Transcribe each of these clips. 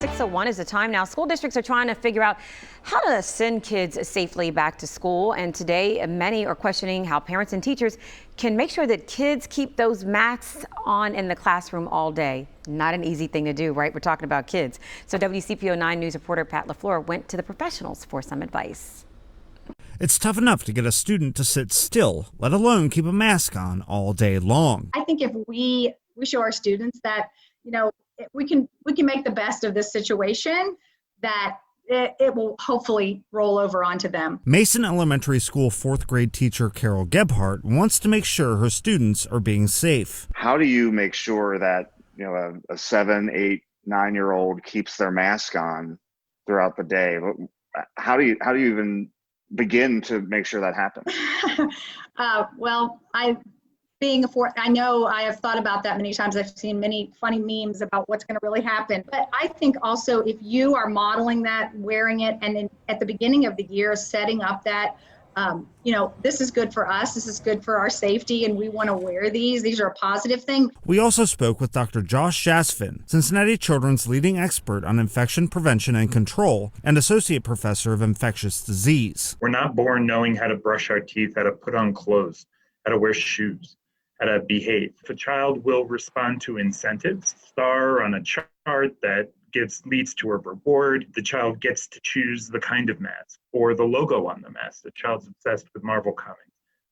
6:01 is the time now. School districts are trying to figure out how to send kids safely back to school. And today, many are questioning how parents and teachers can make sure that kids keep those masks on in the classroom all day. Not an easy thing to do, right? We're talking about kids. So WCPO 9 News reporter Pat LAFLEUR went to the professionals for some advice. It's tough enough to get a student to sit still, let alone keep a mask on all day long. I think if we show our students that, we can make the best of this situation, that it will hopefully roll over onto them. Mason Elementary School 4th grade teacher Carol GEBHARDT wants to make sure her students are being safe. How do you make sure that a 7, 8, 9-year-old keeps their mask on throughout the day? How do you even begin to make sure that happens? Well, I know I have thought about that many times. I've seen many funny memes about what's going to really happen. But I think also if you are modeling that, wearing it, and then at the beginning of the year, setting up that, this is good for us. This is good for our safety, and we want to wear these. These are a positive thing. We also spoke with Dr. SCHAZZFIN, Cincinnati Children's leading expert on infection prevention and control and associate professor of infectious disease. We're not born knowing how to brush our teeth, how to put on clothes, how to wear shoes, how to behave. If a child will respond to incentives, star on a chart that leads to a reward, the child gets to choose the kind of mask or the logo on the mask. The child's obsessed with Marvel comics.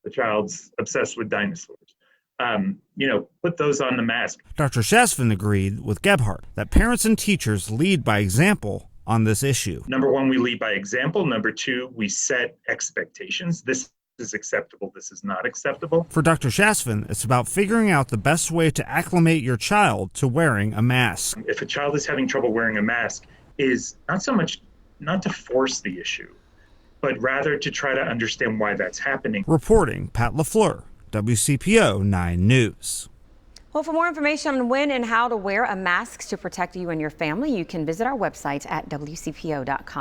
The child's obsessed with dinosaurs. Put those on the mask. Dr. SCHAZZFIN agreed with GEBHARDT that parents and teachers lead by example on this issue. Number one, we lead by example. Number two, we set expectations. This is acceptable, this is not acceptable. For Dr. SCHAZZFIN, it's about figuring out the best way to acclimate your child to wearing a mask. If a child is having trouble wearing a mask, is not so much not to force the issue, but rather to try to understand why that's happening. Reporting, Pat LAFLEUR, WCPO 9 News. Well, for more information on when and how to wear a mask to protect you and your family, you can visit our website at WCPO.com.